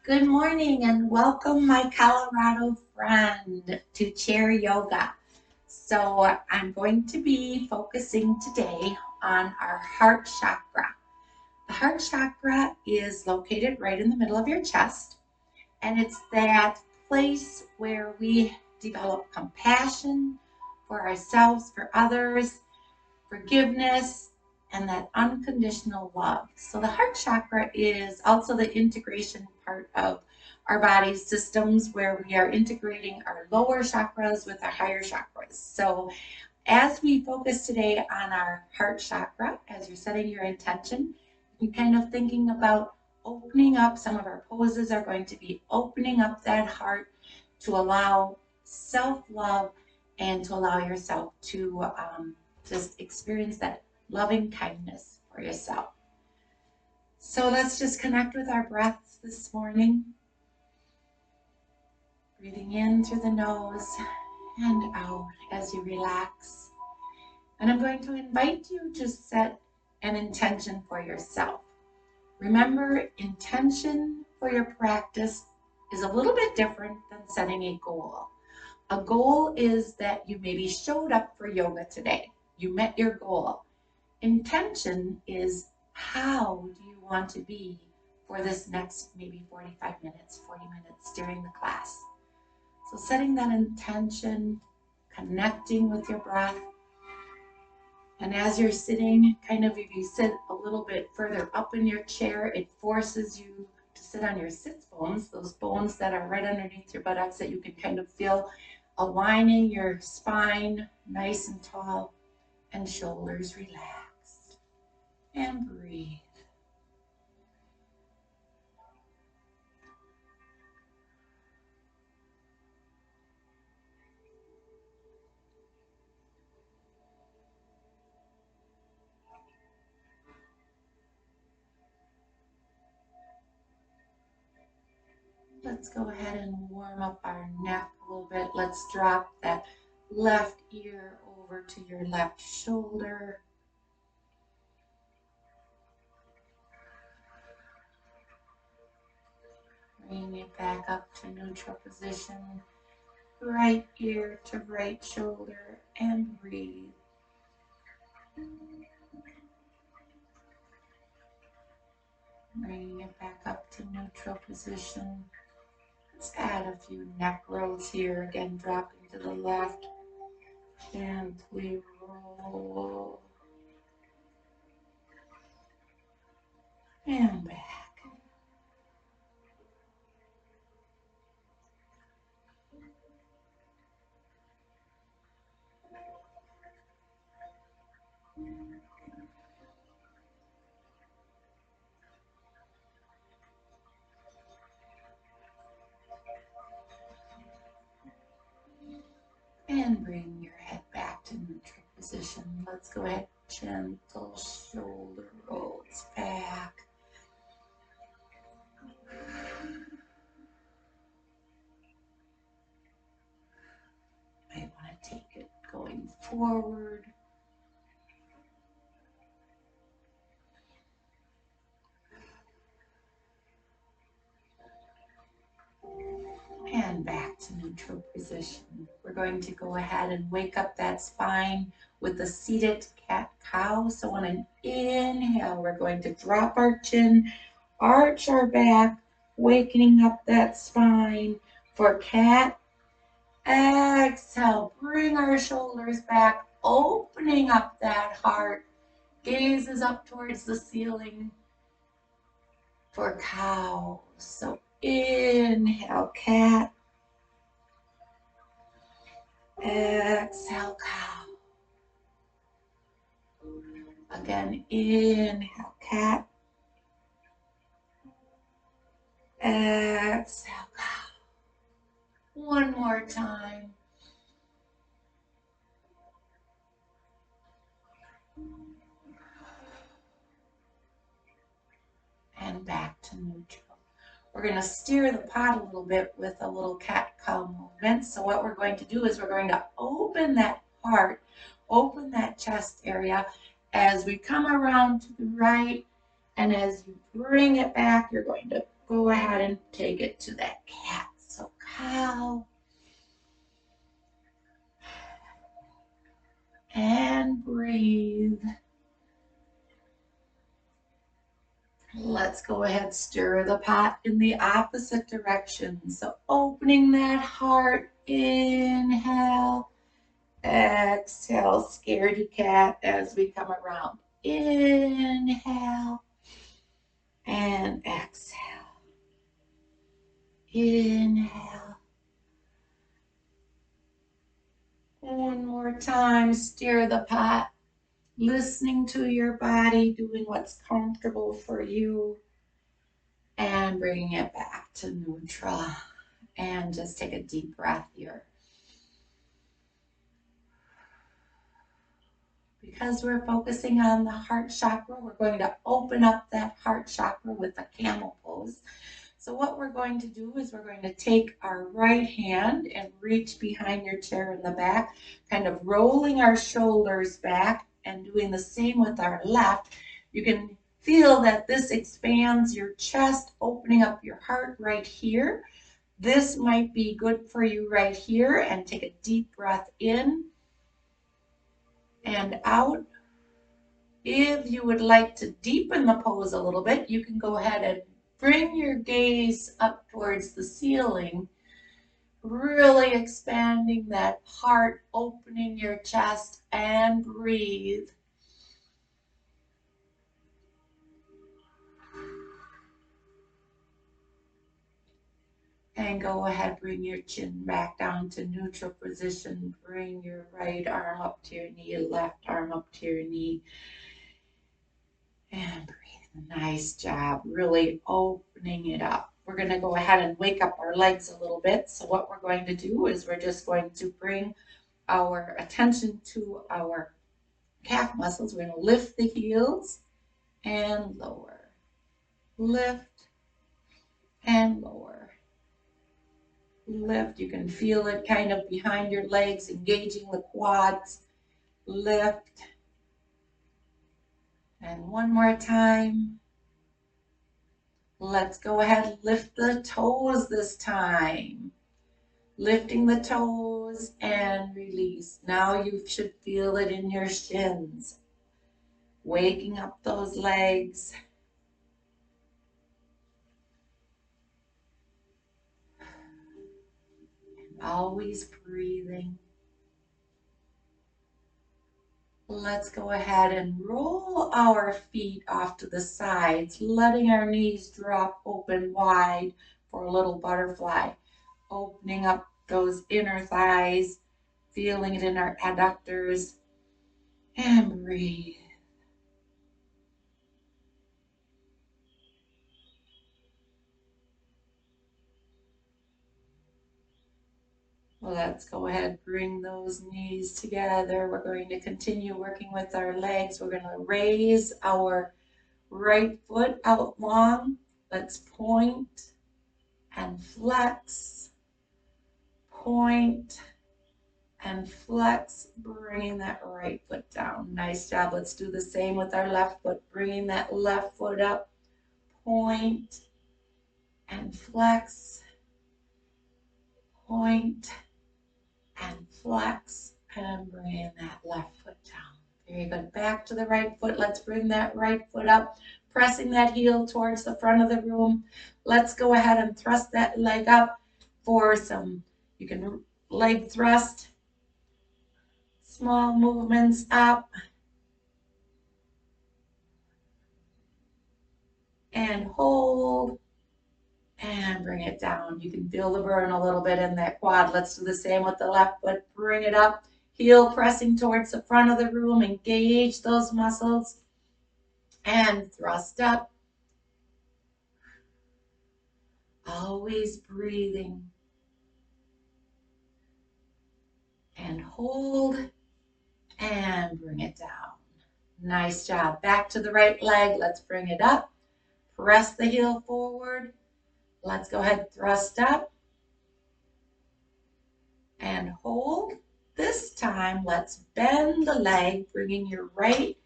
Good morning and welcome, my Colorado friend, to Chair Yoga. So, I'm going to be focusing today on our heart chakra. The heart chakra is located right in the middle of your chest, and it's that place where we develop compassion for ourselves, for others, forgiveness, and that unconditional love. So the heart chakra is also the integration part of our body systems where we are integrating our lower chakras with our higher chakras. So as we focus today on our heart chakra, as you're setting your intention, you're kind of thinking about opening up. Some of our poses are going to be opening up that heart to allow self-love and to allow yourself to just experience that loving kindness for yourself. So let's just connect with our breaths this morning. Breathing in through the nose and out as you relax. And I'm going to invite you to set an intention for yourself. Remember, intention for your practice is a little bit different than setting a goal. A goal is that you maybe showed up for yoga today. You met your goal. Intention is how do you want to be for this next maybe 45 minutes, 40 minutes during the class. So setting that intention, connecting with your breath. And as you're sitting, kind of if you sit a little bit further up in your chair, it forces you to sit on your sits bones, those bones that are right underneath your buttocks that you can kind of feel aligning your spine nice and tall and shoulders relaxed. And breathe. Let's go ahead and warm up our neck a little bit. Let's drop that left ear over to your left shoulder. Bring it back up to neutral position. Right ear to right shoulder and breathe. Bringing it back up to neutral position. Let's add a few neck rolls here. Again, dropping to the left. Gently roll. And back. And bring your head back to neutral position. Let's go ahead. Gentle shoulder rolls back. Might want to take it going forward. And back to neutral position. We're going to go ahead and wake up that spine with the seated cat-cow. So on an inhale, we're going to drop our chin, arch our back, wakening up that spine for cat. Exhale, bring our shoulders back, opening up that heart. Gazes up towards the ceiling for cow. So inhale, cat. Exhale, cow. Again, inhale, cat. Exhale, cow. One more time. And back to neutral. We're going to steer the pot a little bit with a little cat-cow movement. So what we're going to do is we're going to open that heart, open that chest area as we come around to the right. And as you bring it back, you're going to go ahead and take it to that cat. So cow. And breathe. Let's go ahead, stir the pot in the opposite direction. So opening that heart, inhale, exhale, scaredy cat as we come around. Inhale and exhale. Inhale. One more time, stir the pot. Listening to your body, doing what's comfortable for you, and bringing it back to neutral. And just take a deep breath here. Because we're focusing on the heart chakra, we're going to open up that heart chakra with the camel pose. So what we're going to do is we're going to take our right hand and reach behind your chair in the back, kind of rolling our shoulders back and doing the same with our left. You can feel that this expands your chest, opening up your heart right here. This might be good for you right here, and take a deep breath in and out. If you would like to deepen the pose a little bit, you can go ahead and bring your gaze up towards the ceiling, really expanding that heart, opening your chest, and breathe. And go ahead, bring your chin back down to neutral position. Bring your right arm up to your knee, left arm up to your knee. And breathe. Nice job. Really opening it up. We're going to go ahead and wake up our legs a little bit. So what we're going to do is we're just going to bring our attention to our calf muscles. We're going to lift the heels and lower. Lift and lower. Lift. You can feel it kind of behind your legs, engaging the quads. Lift. And one more time. Let's go ahead and lift the toes this time. Lifting the toes and release. Now you should feel it in your shins. Waking up those legs. And always breathing. Let's go ahead and roll our feet off to the sides, letting our knees drop open wide for a little butterfly. Opening up those inner thighs, feeling it in our adductors, and breathe. Let's go ahead, bring those knees together. We're going to continue working with our legs. We're going to raise our right foot out long. Let's point and flex, point and flex, bringing that right foot down. Nice job. Let's do the same with our left foot, bringing that left foot up, point and flex, point and flex, and bringing that left foot down. Very good. Back to the right foot. Let's bring that right foot up, pressing that heel towards the front of the room. Let's go ahead and thrust that leg up for some, you can leg thrust, small movements up and hold and bring it down. You can feel the burn a little bit in that quad. Let's do the same with the left foot. Bring it up, heel pressing towards the front of the room. Engage those muscles and thrust up. Always breathing. And hold and bring it down. Nice job. Back to the right leg. Let's bring it up. Press the heel forward. Let's go ahead, thrust up and hold. This time, let's bend the leg, bringing your right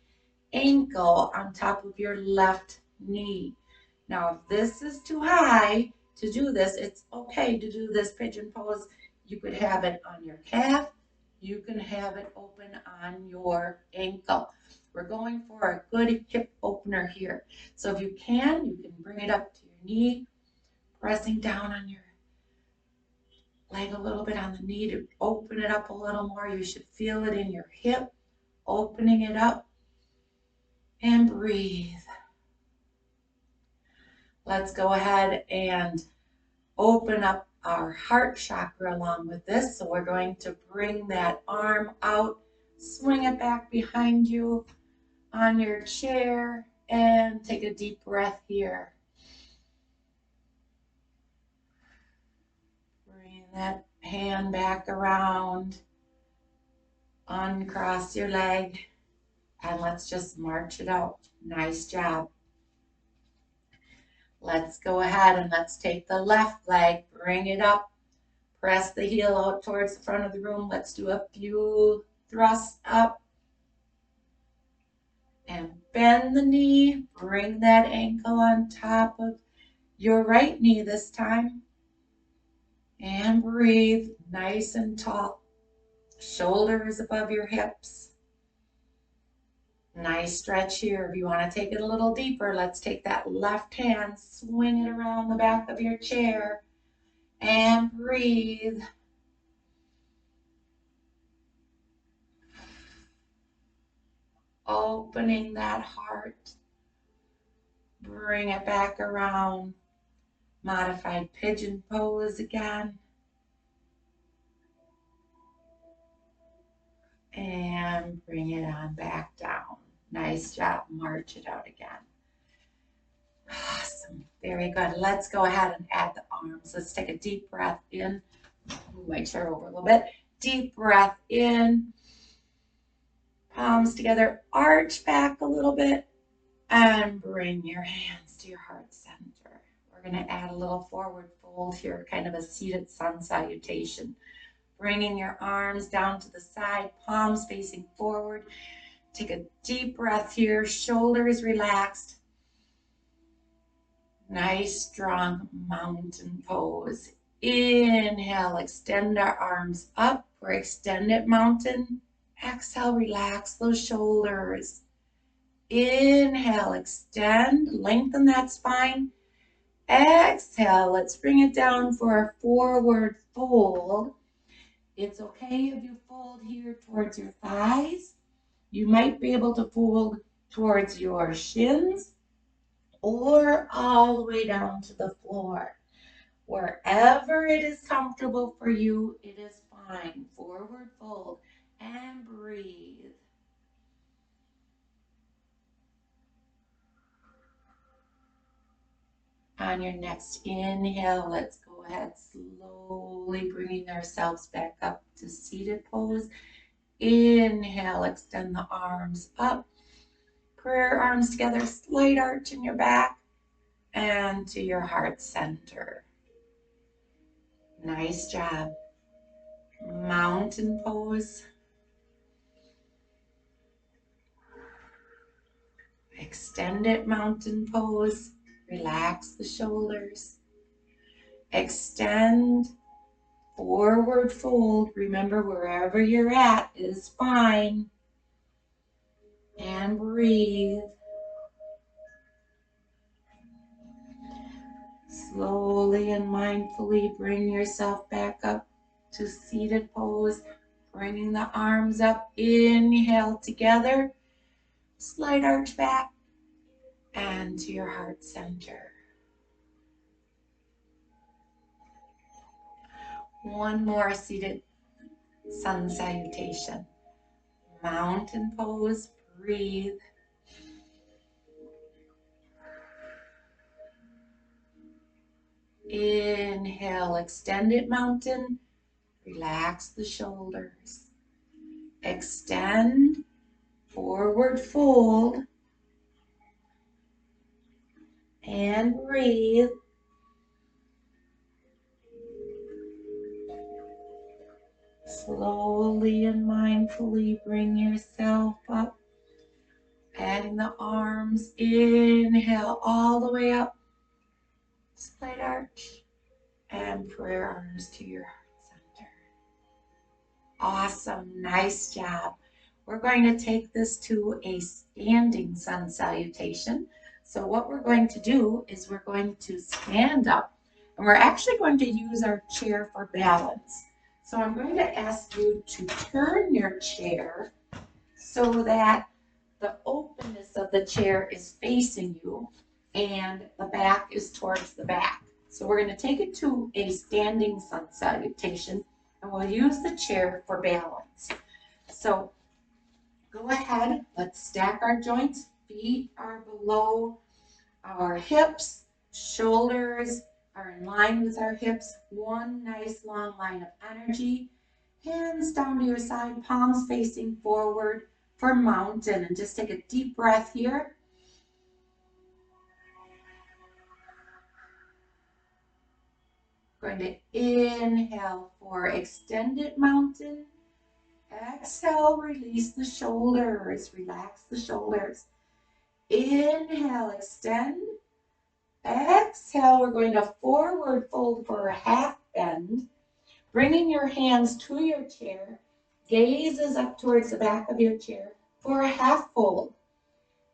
ankle on top of your left knee. Now, if this is too high to do this, it's okay to do this pigeon pose. You could have it on your calf. You can have it open on your ankle. We're going for a good hip opener here. So if you can bring it up to your knee, pressing down on your leg a little bit on the knee to open it up a little more. You should feel it in your hip, opening it up, and breathe. Let's go ahead and open up our heart chakra along with this. So we're going to bring that arm out, swing it back behind you on your chair, and take a deep breath here. Bring that hand back around, uncross your leg, and let's just march it out. Nice job. Let's go ahead and let's take the left leg, bring it up, press the heel out towards the front of the room. Let's do a few thrusts up and bend the knee. Bring that ankle on top of your right knee this time. And breathe nice and tall. Shoulders above your hips. Nice stretch here. If you want to take it a little deeper, let's take that left hand, swing it around the back of your chair, and breathe. Opening that heart. Bring it back around. Modified pigeon pose again. And bring it on back down. Nice job. March it out again. Awesome. Very good. Let's go ahead and add the arms. Let's take a deep breath in. Move my chair over a little bit. Deep breath in. Palms together. Arch back a little bit. And bring your hands to your heart center. We're going to add a little forward fold here, kind of a seated sun salutation. Bringing your arms down to the side, palms facing forward. Take a deep breath here, shoulders relaxed. Nice, strong mountain pose. Inhale, extend our arms up for extended mountain. Exhale, relax those shoulders. Inhale, extend, lengthen that spine. Exhale, let's bring it down for a forward fold. It's okay if you fold here towards your thighs. You might be able to fold towards your shins or all the way down to the floor. Wherever it is comfortable for you, it is fine. Forward fold and breathe. On your next inhale, let's go ahead, slowly bringing ourselves back up to seated pose. Inhale, extend the arms up. Prayer arms together, slight arch in your back and to your heart center. Nice job. Mountain pose. Extended mountain pose. Relax the shoulders. Extend. Forward fold. Remember, wherever you're at is fine. And breathe. Slowly and mindfully bring yourself back up to seated pose. Bringing the arms up. Inhale together. Slight arch back. And to your heart center. One more seated sun salutation. Mountain pose, breathe. Inhale, extended mountain. Relax the shoulders. Extend, forward fold. And breathe. Slowly and mindfully bring yourself up. Adding the arms, inhale all the way up. Slight arch. And prayer arms to your heart center. Awesome. Nice job. We're going to take this to a standing sun salutation. So what we're going to do is we're going to stand up, and we're actually going to use our chair for balance. So I'm going to ask you to turn your chair so that the openness of the chair is facing you and the back is towards the back. So we're going to take it to a standing sun salutation, and we'll use the chair for balance. So go ahead, let's stack our joints. Feet are below our hips, shoulders are in line with our hips. One nice long line of energy. Hands down to your side, palms facing forward for mountain. And just take a deep breath here. Going to inhale for extended mountain. Exhale, release the shoulders, relax the shoulders. Inhale, extend. Exhale, we're going to forward fold for a half bend. Bringing your hands to your chair, gazes up towards the back of your chair for a half fold.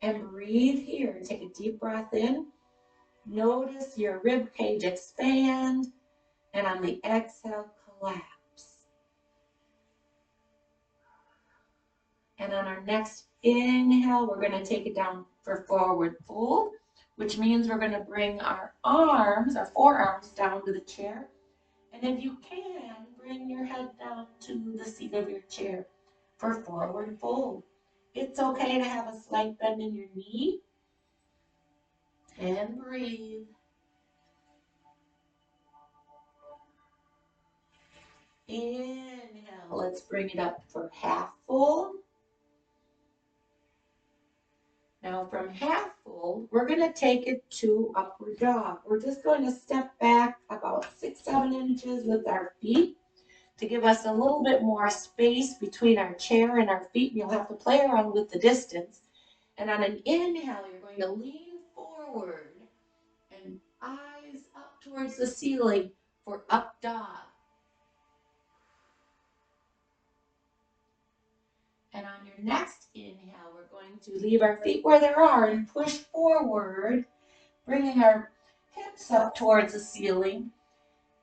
And breathe here. Take a deep breath in. Notice your rib cage expand. And on the exhale, collapse. And on our next inhale, we're going to take it down for forward fold, which means we're going to bring our arms, our forearms, down to the chair. And if you can, bring your head down to the seat of your chair for forward fold. It's okay to have a slight bend in your knee. And breathe. Inhale, let's bring it up for half fold. Now from half fold, we're going to take it to upward dog. We're just going to step back about 6-7 inches with our feet to give us a little bit more space between our chair and our feet. You'll have to play around with the distance. And on an inhale, you're going to lean forward and eyes up towards the ceiling for up dog. And on your next inhale, we're going to leave our feet where they are and push forward, bringing our hips up towards the ceiling.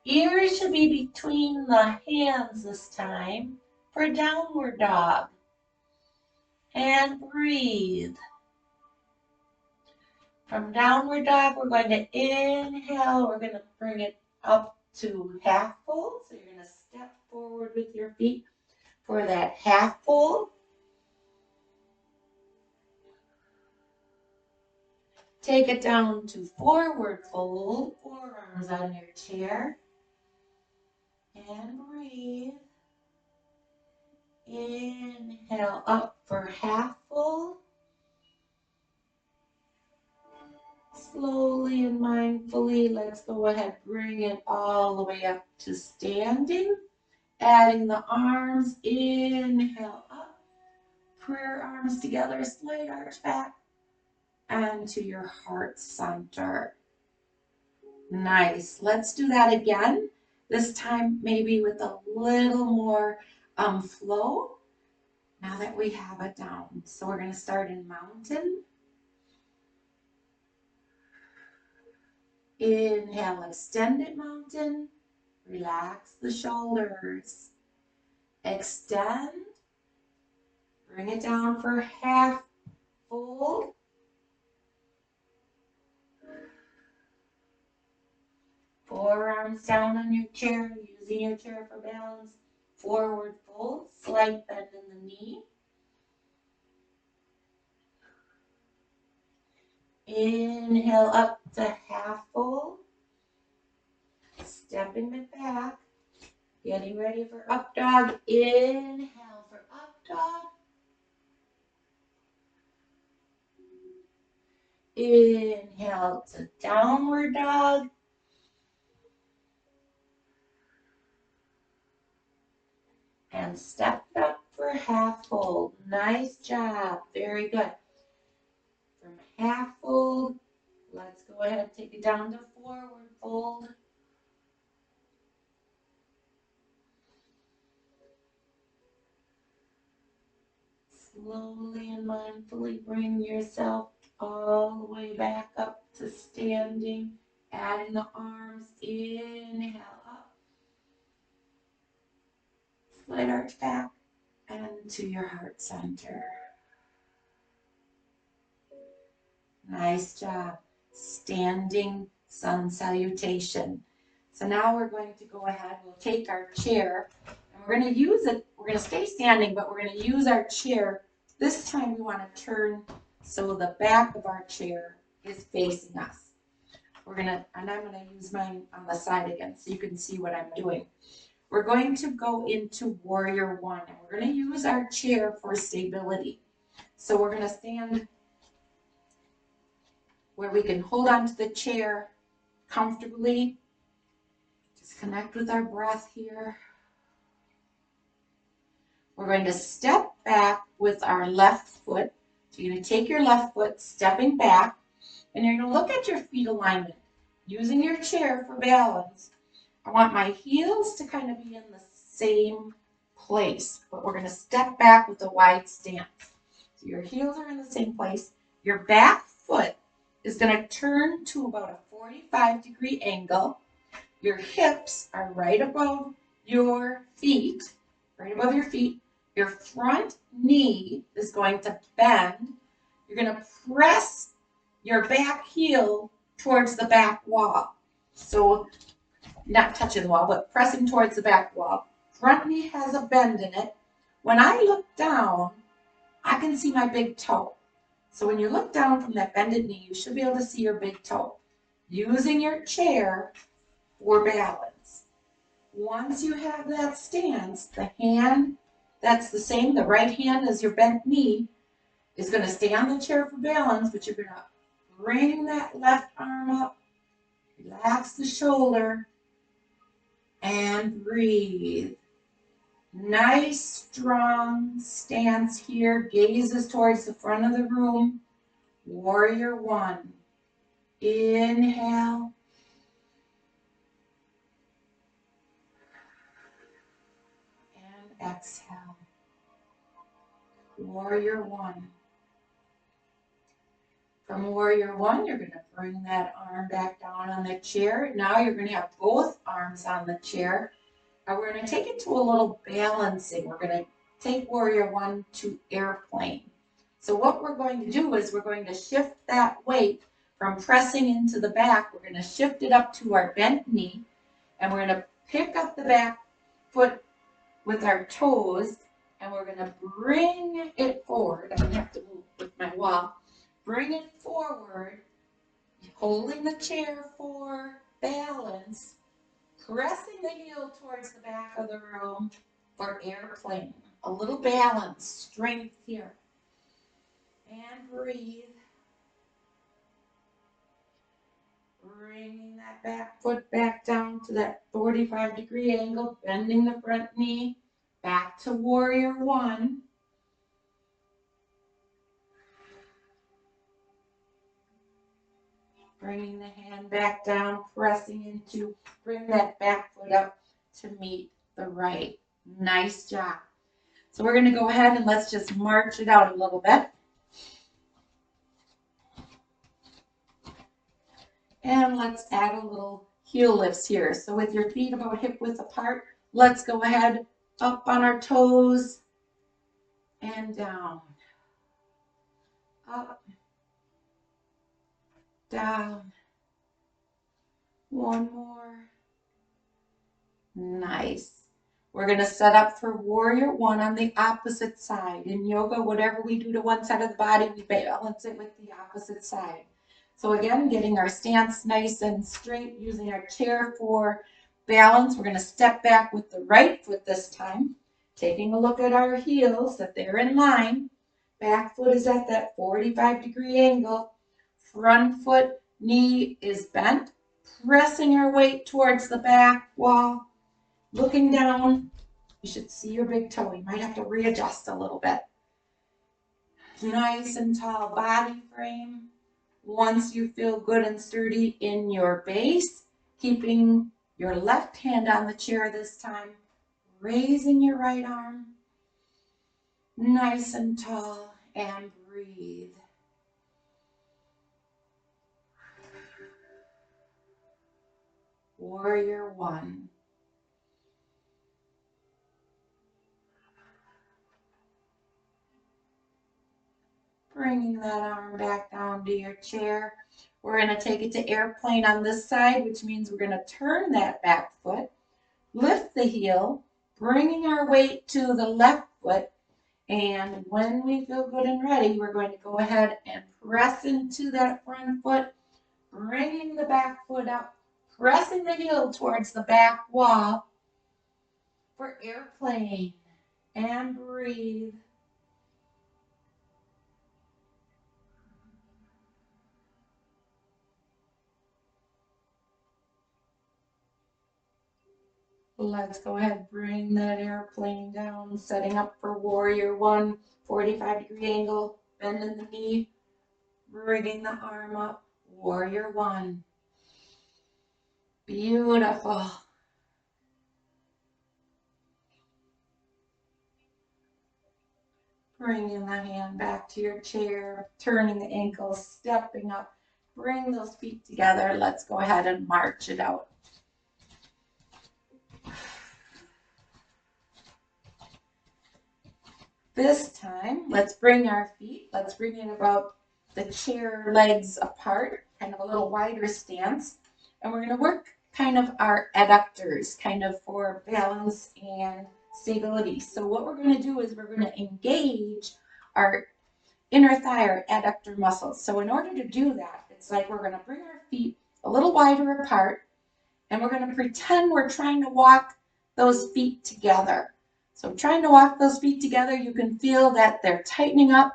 Ears should be between the hands this time for downward dog. And breathe. From downward dog, we're going to inhale. We're going to bring it up to half fold. So you're going to step forward with your feet for that half fold. Take it down to forward fold, forearms on your chair. And breathe. Inhale up for half fold. Slowly and mindfully, let's go ahead, bring it all the way up to standing. Adding the arms, inhale up. Prayer arms together, slight arch back. And to your heart center. Nice. Let's do that again. This time maybe with a little more flow. Now that we have it down. So we're going to start in mountain. Inhale, extended mountain. Relax the shoulders. Extend. Bring it down for half fold. Forearms down on your chair, using your chair for balance. Forward fold, slight bend in the knee. Inhale up to half fold. Stepping it back. Getting ready for up dog. Inhale for up dog. Inhale to downward dog. And step up for half fold. Nice job. Very good. From half fold, let's go ahead and take it down to forward fold. Slowly and mindfully bring yourself all the way back up to standing, adding the arms, inhale up, slight arch back, and to your heart center. Nice job. Standing sun salutation. So now we're going to go ahead, we'll take our chair, and we're going to use it, we're going to stay standing, but we're going to use our chair. This time we want to turn so the back of our chair is facing us. And I'm going to use mine on the side again so you can see what I'm doing. We're going to go into Warrior One, and we're going to use our chair for stability. So we're going to stand where we can hold on to the chair comfortably. Just connect with our breath here. We're going to step back with our left foot. So you're going to take your left foot, stepping back, and you're going to look at your feet alignment. Using your chair for balance, I want my heels to kind of be in the same place, but we're going to step back with a wide stance. So your heels are in the same place. Your back foot is going to turn to about a 45-degree angle. Your hips are right above your feet, Your front knee is going to bend. You're going to press your back heel towards the back wall. So not touching the wall, but pressing towards the back wall. Front knee has a bend in it. When I look down, I can see my big toe. So when you look down from that bended knee, you should be able to see your big toe. Using your chair for balance. Once you have that stance, the hand that's the same, the right hand as your bent knee, is going to stay on the chair for balance, but you're going to bring that left arm up, relax the shoulder, and breathe. Nice, strong stance here. Gazes towards the front of the room. Warrior One. Inhale. And exhale. Warrior One. From Warrior One, you're going to bring that arm back down on the chair. Now you're going to have both arms on the chair. And we're going to take it to a little balancing. We're going to take Warrior One to airplane. So what we're going to do is we're going to shift that weight from pressing into the back. We're going to shift it up to our bent knee. And we're going to pick up the back foot with our toes. And we're going to bring it forward. I'm going to have to move with my wall. Bring it forward, holding the chair for balance, pressing the heel towards the back of the room for airplane. A little balance, strength here. And breathe. Bringing that back foot back down to that 45-degree angle, bending the front knee, back to Warrior One. Bringing the hand back down, pressing into, bring that back foot up to meet the right. Nice job. So we're going to go ahead and let's just march it out a little bit. And let's add a little heel lifts here. So with your feet about hip width apart, let's go ahead up on our toes and down. Up. Down. One more. Nice. We're going to set up for Warrior One on the opposite side. In yoga, whatever we do to one side of the body, we balance it with the opposite side. So again, getting our stance nice and straight, using our chair for balance. We're going to step back with the right foot this time, taking a look at our heels, that they're in line. Back foot is at that 45-degree angle. Front foot, knee is bent, pressing our weight towards the back wall. Looking down, you should see your big toe. You might have to readjust a little bit. Nice and tall body frame. Once you feel good and sturdy in your base, keeping your left hand on the chair this time, raising your right arm, nice and tall, and breathe. Warrior one. Bringing that arm back down to your chair. We're going to take it to airplane on this side, which means we're going to turn that back foot, lift the heel, bringing our weight to the left foot. And when we feel good and ready, we're going to go ahead and press into that front foot, bringing the back foot up, pressing the heel towards the back wall for airplane. And breathe. Let's go ahead, bring that airplane down, setting up for warrior one, 45-degree angle, bending the knee, bringing the arm up, warrior one. Beautiful. Bringing the hand back to your chair, turning the ankles, stepping up, bring those feet together. Let's go ahead and march it out. This time, let's bring our feet, let's bring it about the chair legs apart, kind of a little wider stance. And we're going to work kind of our adductors, kind of for balance and stability. So what we're going to do is we're going to engage our inner thigh or adductor muscles. So in order to do that, it's like we're going to bring our feet a little wider apart, and we're going to pretend we're trying to walk those feet together. So trying to walk those feet together, you can feel that they're tightening up,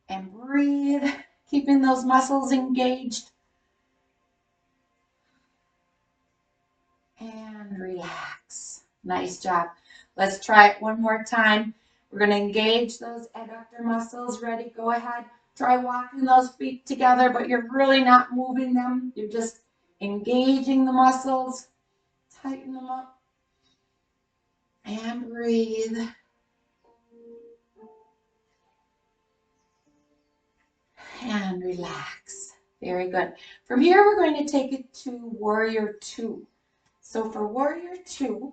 and breathe, keeping those muscles engaged. And relax. Nice job. Let's try it one more time. We're going to engage those adductor muscles. Ready? Go ahead. Try walking those feet together, but you're really not moving them. You're just engaging the muscles. Tighten them up. And breathe. And relax. Very good. From here, we're going to take it to warrior two. So for warrior two,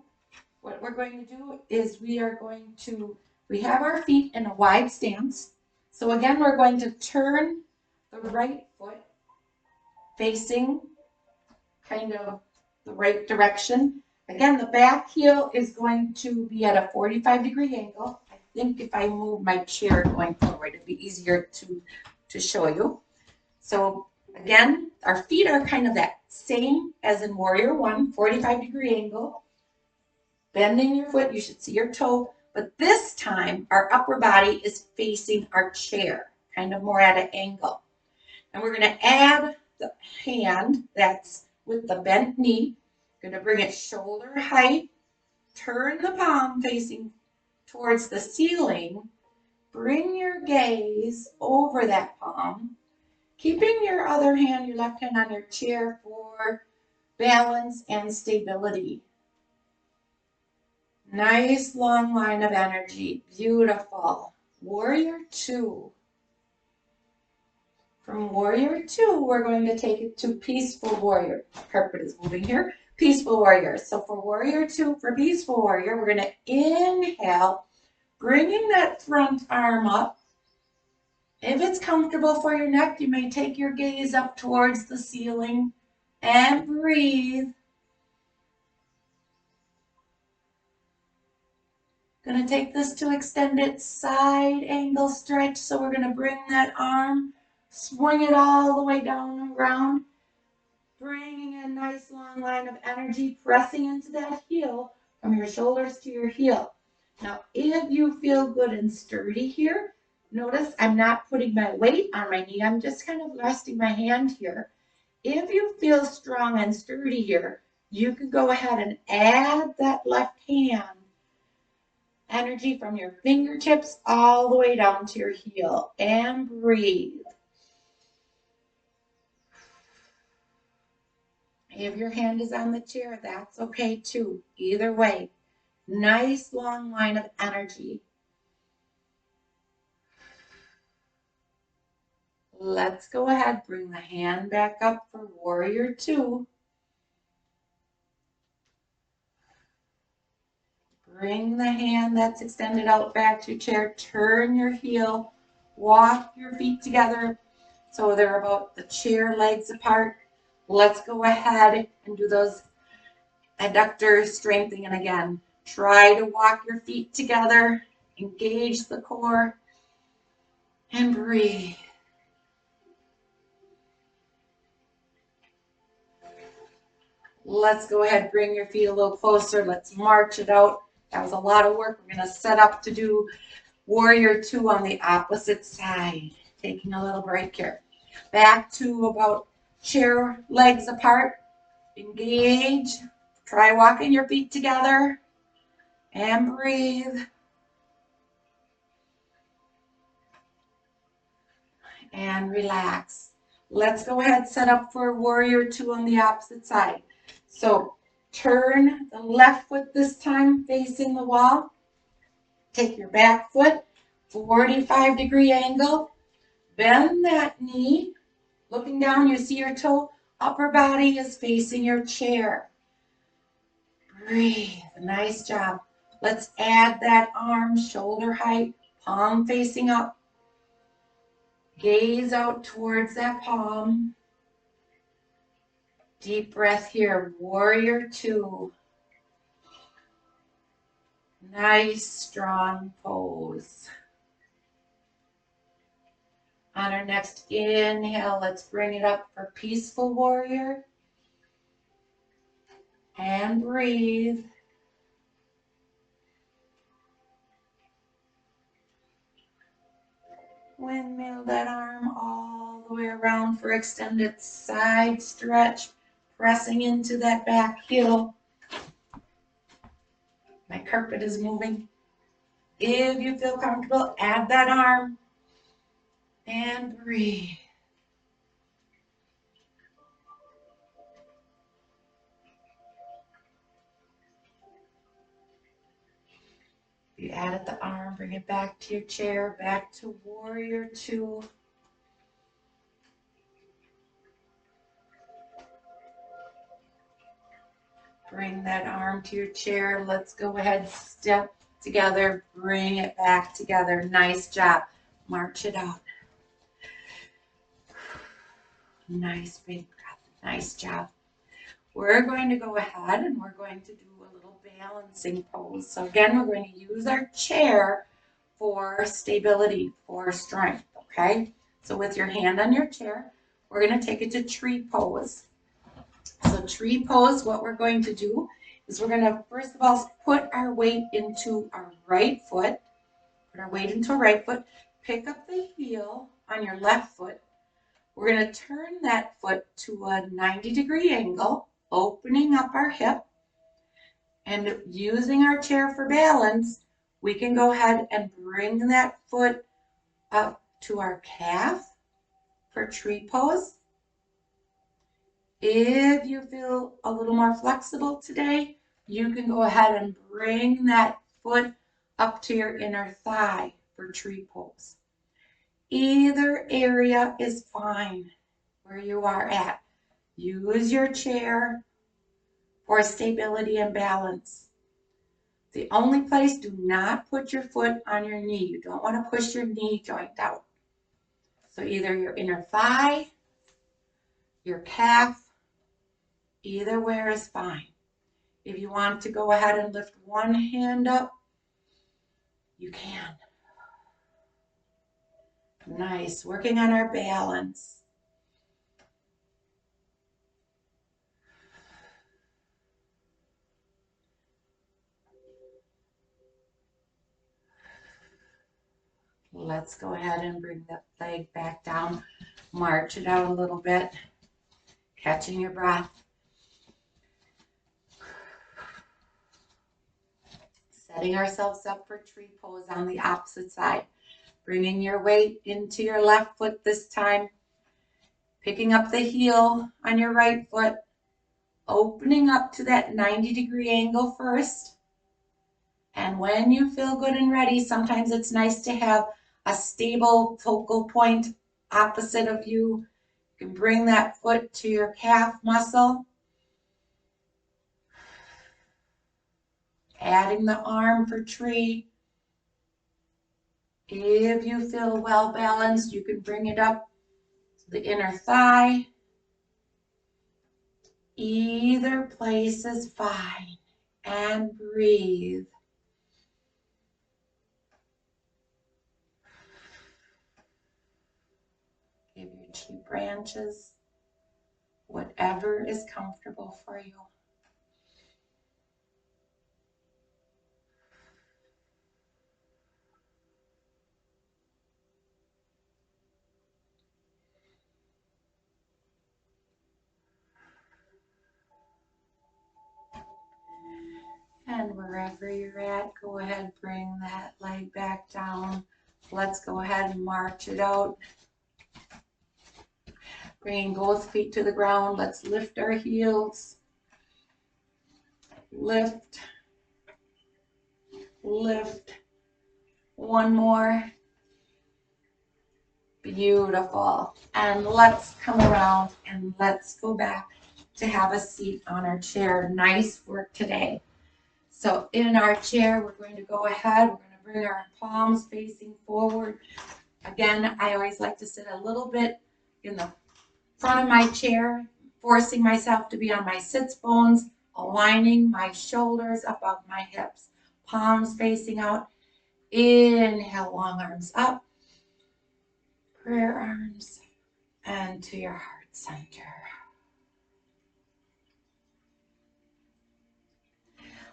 what we're going to do is we have our feet in a wide stance. So again, we're going to turn the right foot facing kind of the right direction. Again, the back heel is going to be at a 45-degree angle. I think if I move my chair going forward, it'd be easier to show you. So again, our feet are kind of that same as in warrior one, 45-degree angle. Bending your foot, you should see your toe, but this time our upper body is facing our chair, kind of more at an angle. And we're going to add the hand that's with the bent knee. Going to bring it shoulder height, turn the palm facing towards the ceiling, bring your gaze over that palm, keeping your other hand, your left hand on your chair for balance and stability. Nice long line of energy. Beautiful. Warrior two. From warrior two, we're going to take it to peaceful warrior. Carpet is moving here. Peaceful warrior. So for warrior two, for peaceful warrior, we're going to inhale, bringing that front arm up. If it's comfortable for your neck, you may take your gaze up towards the ceiling and breathe. Going to take this to extended side angle stretch. So we're going to bring that arm, swing it all the way down and around, bringing a nice long line of energy, pressing into that heel from your shoulders to your heel. Now, if you feel good and sturdy here, notice I'm not putting my weight on my knee. I'm just kind of resting my hand here. If you feel strong and sturdy here, you can go ahead and add that left hand. Energy from your fingertips all the way down to your heel, and breathe. If your hand is on the chair, that's okay too. Either way, nice long line of energy. Let's go ahead, bring the hand back up for warrior two. Bring the hand that's extended out back to your chair. Turn your heel. Walk your feet together so they're about the chair legs apart. Let's go ahead and do those adductors strengthening again. Try to walk your feet together. Engage the core. And breathe. Let's go ahead, bring your feet a little closer. Let's march it out. That was a lot of work. We're going to set up to do warrior two on the opposite side. Taking a little break here. Back to about chair legs apart. Engage. Try walking your feet together. And breathe. And relax. Let's go ahead, set up for warrior two on the opposite side. So turn the left foot this time facing the wall. Take your back foot, 45-degree angle. Bend that knee. Looking down, you see your toe. Upper body is facing your chair. Breathe. Nice job. Let's add that arm, shoulder height, palm facing up. Gaze out towards that palm. Deep breath here. Warrior two. Nice, strong pose. On our next inhale, let's bring it up for peaceful warrior. And breathe. Windmill that arm all the way around for extended side stretch. Pressing into that back heel. My carpet is moving. If you feel comfortable, add that arm. And breathe. You added the arm, bring it back to your chair, back to warrior two. Bring that arm to your chair. Let's go ahead, step together, bring it back together. Nice job. March it out. Nice big breath. Nice job. We're going to go ahead and we're going to do a little balancing pose. So again, we're going to use our chair for stability, for strength, okay? So with your hand on your chair, we're going to take it to tree pose. So tree pose, what we're going to do is we're going to, first of all, put our weight into our right foot. Put our weight into our right foot. Pick up the heel on your left foot. We're going to turn that foot to a 90-degree angle, opening up our hip. And using our chair for balance, we can go ahead and bring that foot up to our calf for tree pose. If you feel a little more flexible today, you can go ahead and bring that foot up to your inner thigh for tree pose. Either area is fine where you are at. Use your chair for stability and balance. The only place, do not put your foot on your knee. You don't want to push your knee joint out. So either your inner thigh, your calf, either where is fine. If you want to go ahead and lift one hand up, you can. Nice, working on our balance. Let's go ahead and bring that leg back down. March it out a little bit, catching your breath. Setting ourselves up for tree pose on the opposite side. Bringing your weight into your left foot this time. Picking up the heel on your right foot. opening up to that 90-degree angle first. And when you feel good and ready, sometimes it's nice to have a stable focal point opposite of you. You can bring that foot to your calf muscle. Adding the arm for tree. If you feel well balanced, you can bring it up to the inner thigh. Either place is fine. And breathe. Give your tree branches whatever is comfortable for you. And wherever you're at, go ahead, bring that leg back down. Let's go ahead and march it out. Bringing both feet to the ground. Let's lift our heels. Lift. Lift. One more. Beautiful. And let's come around and let's go back to have a seat on our chair. Nice work today. So in our chair, we're going to go ahead. We're going to bring our palms facing forward. Again, I always like to sit a little bit in the front of my chair, forcing myself to be on my sits bones, aligning my shoulders above my hips, palms facing out. Inhale, long arms up, prayer arms, and to your heart center.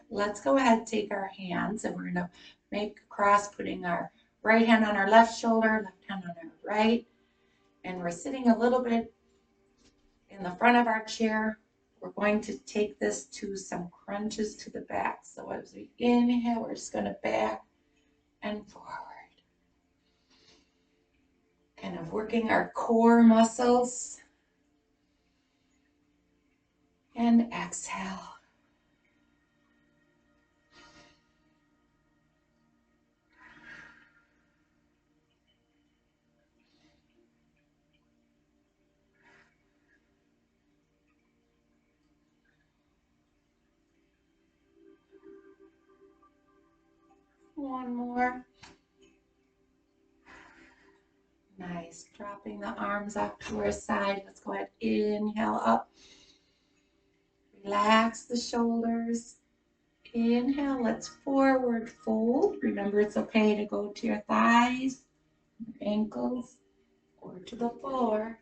Let's go ahead and take our hands and we're going to make a cross, putting our right hand on our left shoulder, left hand on our right. And we're sitting a little bit in the front of our chair. We're going to take this to some crunches to the back. So as we inhale, we're just going to back and forward. Kind of working our core muscles. And exhale. One more. Nice. Dropping the arms up to our side. Let's go ahead. Inhale up. Relax the shoulders. Inhale. Let's forward fold. Remember, it's okay to go to your thighs, your ankles, or to the floor.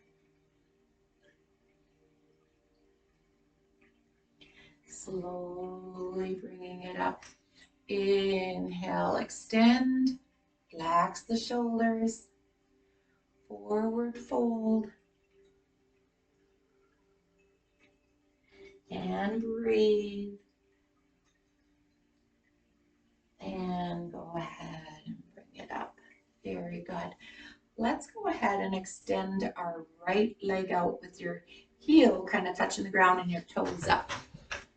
Slowly bringing it up. Inhale, extend, relax the shoulders, forward fold, and breathe. And go ahead and bring it up. Very good. Let's go ahead and extend our right leg out with your heel kind of touching the ground and your toes up.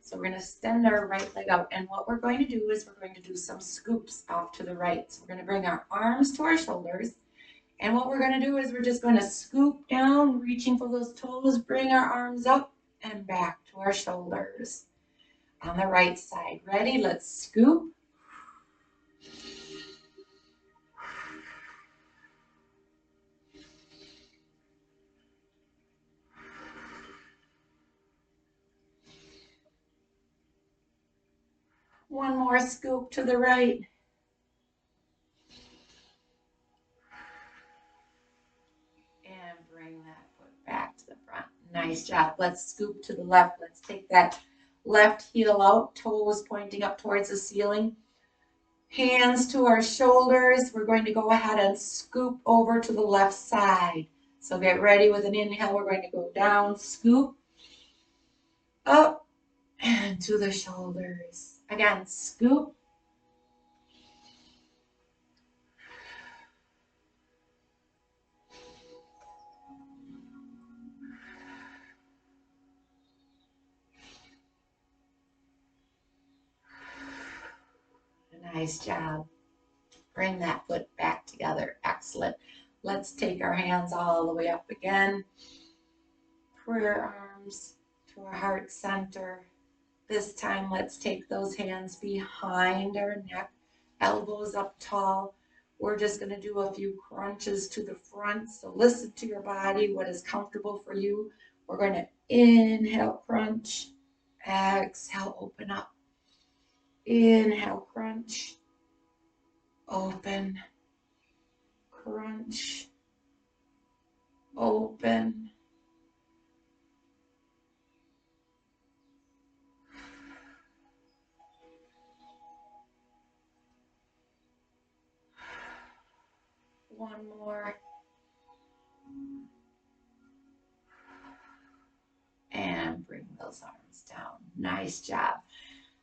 So we're going to extend our right leg out. And what we're going to do is we're going to do some scoops off to the right. So we're going to bring our arms to our shoulders. And what we're going to do is we're just going to scoop down, reaching for those toes, bring our arms up and back to our shoulders. On the right side. Ready? Let's scoop. One more scoop to the right. And bring that foot back to the front. Nice job. Let's scoop to the left. Let's take that left heel out, toes pointing up towards the ceiling. Hands to our shoulders. We're going to go ahead and scoop over to the left side. So get ready with an inhale. We're going to go down, scoop, up, and to the shoulders. Again, scoop. Nice job. Bring that foot back together. Excellent. Let's take our hands all the way up again. Prayer arms to our heart center. This time, let's take those hands behind our neck, elbows up tall. We're just going to do a few crunches to the front. So listen to your body, what is comfortable for you. We're going to inhale, crunch. Exhale, open up. Inhale, crunch. Open. Crunch. Open. One more. And bring those arms down. Nice job.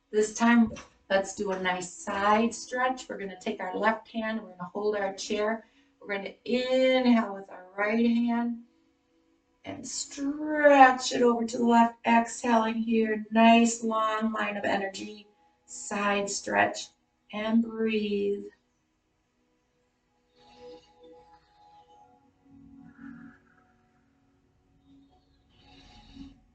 This time, let's do a nice side stretch. We're going to take our left hand, we're going to hold our chair. We're going to inhale with our right hand and stretch it over to the left. Exhaling here, nice long line of energy. Side stretch and breathe.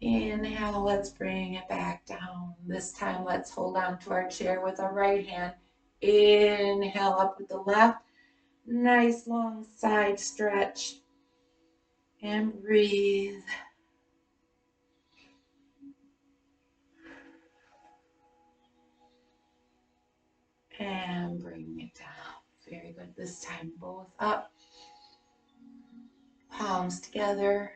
Inhale, let's bring it back down. This time, let's hold on to our chair with our right hand. Inhale up with the left. Nice long side stretch. And breathe. And bring it down. Very good. This time, both up. Palms together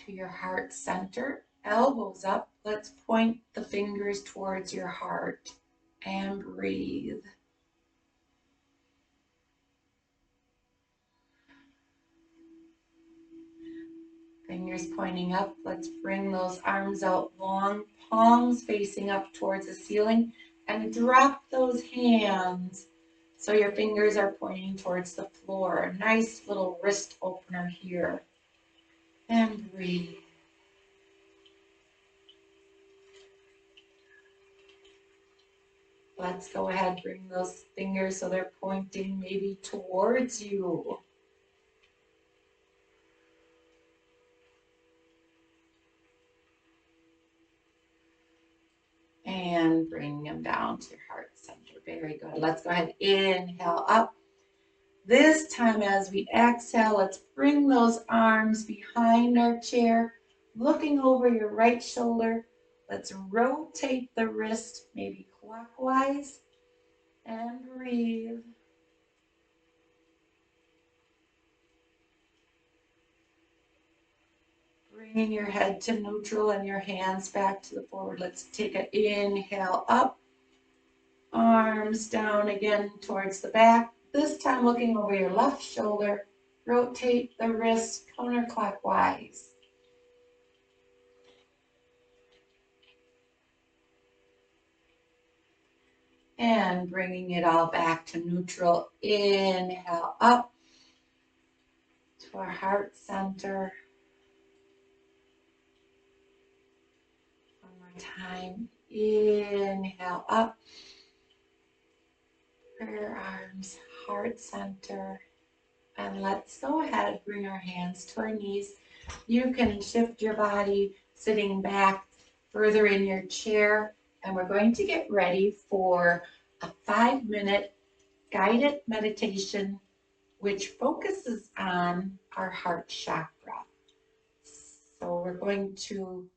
to your heart center. Elbows up. Let's point the fingers towards your heart and breathe. Fingers pointing up. Let's bring those arms out long, palms facing up towards the ceiling, and drop those hands so your fingers are pointing towards the floor. A nice little wrist opener here. And breathe. Let's go ahead, bring those fingers so they're pointing maybe towards you. And bring them down to your heart center. Very good. Let's go ahead, inhale up. This time as we exhale, let's bring those arms behind our chair, looking over your right shoulder. Let's rotate the wrist, maybe clockwise, and breathe. Bringing your head to neutral and your hands back to the forward. Let's take an inhale up. Arms down again towards the back. This time looking over your left shoulder. Rotate the wrist counterclockwise. And bringing it all back to neutral. Inhale up to our heart center. One more time. Inhale up. Prayer arms, heart center. And let's go ahead, bring our hands to our knees. You can shift your body sitting back further in your chair. And we're going to get ready for a 5-minute guided meditation, which focuses on our heart chakra. So we're going to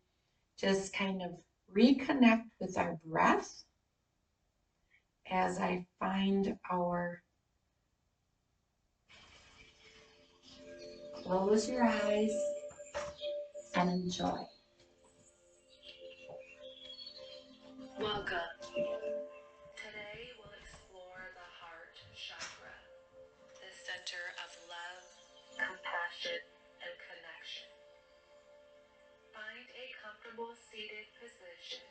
just kind of reconnect with our breath as I find our. Close your eyes and enjoy. Welcome. Today we'll explore the heart chakra, the center of love, compassion, and connection. Find a comfortable seated position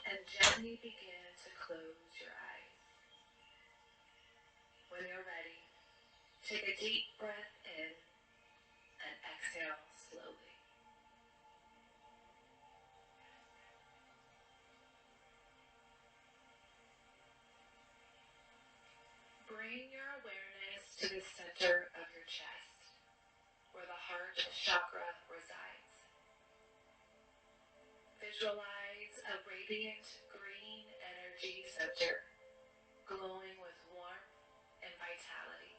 and gently begin to close your eyes. When you're ready, take a deep breath in and exhale slowly. to the center of your chest, where the heart chakra resides. Visualize a radiant green energy center, glowing with warmth and vitality.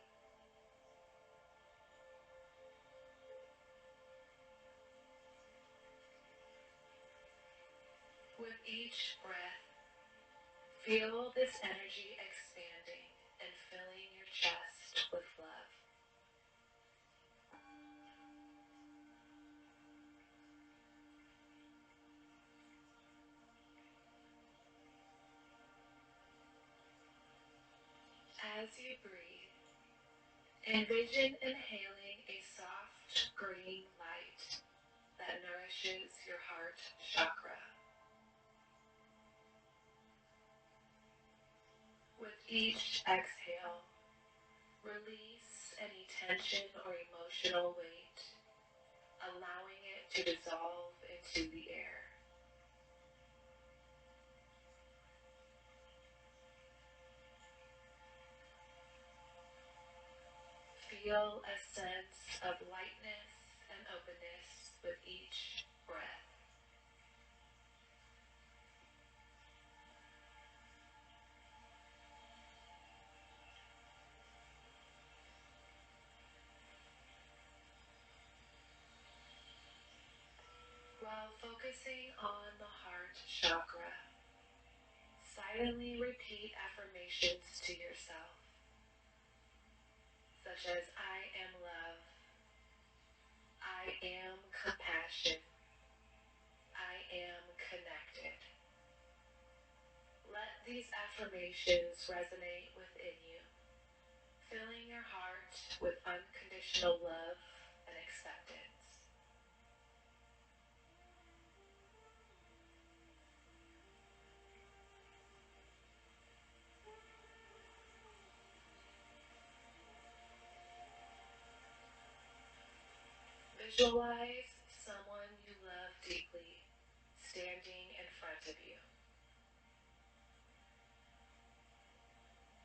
With each breath, feel this energy expanding and filling your chest with love. As you breathe, envision inhaling a soft green light that nourishes your heart chakra. With each exhale, release any tension or emotional weight, allowing it to dissolve into the air. Feel a sense of lightness and openness with each breath. While focusing on the heart chakra, silently repeat affirmations to yourself, such as I am love, I am compassion, I am connected. Let these affirmations resonate within you, filling your heart with unconditional love and acceptance. Visualize someone you love deeply standing in front of you.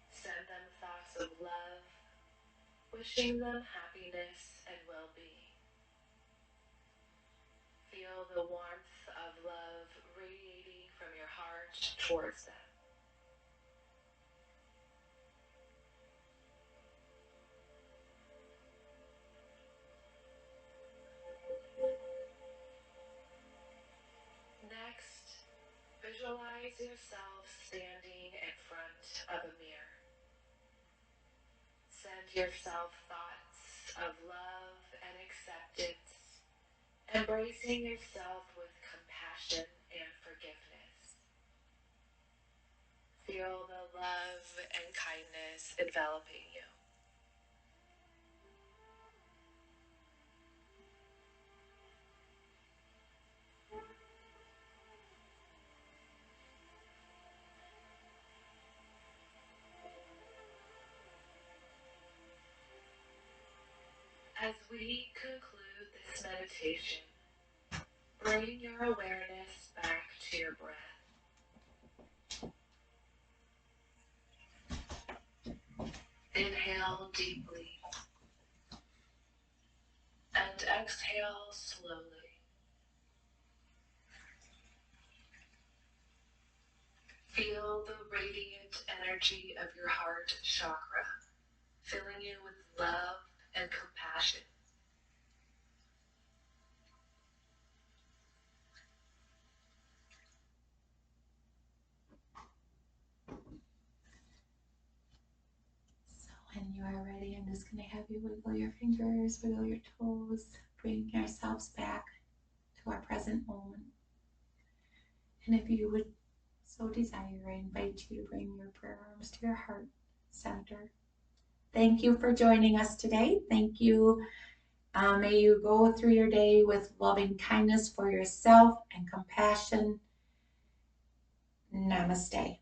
Send them thoughts of love, wishing them happiness and well-being. Feel the warmth of love radiating from your heart towards them. Next, visualize yourself standing in front of a mirror. Send yourself thoughts of love and acceptance, embracing yourself with compassion and forgiveness. Feel the love and kindness enveloping you. As we conclude this meditation, bring your awareness back to your breath. Inhale deeply and exhale slowly. Feel the radiant energy of your heart chakra, filling you with love and compassion. When you are ready, I'm just going to have you wiggle your fingers, wiggle your toes, bring yourselves back to our present moment. And if you would so desire, I invite you to bring your prayer arms to your heart center. Thank you for joining us today. Thank you. May you go through your day with loving kindness for yourself and compassion. Namaste.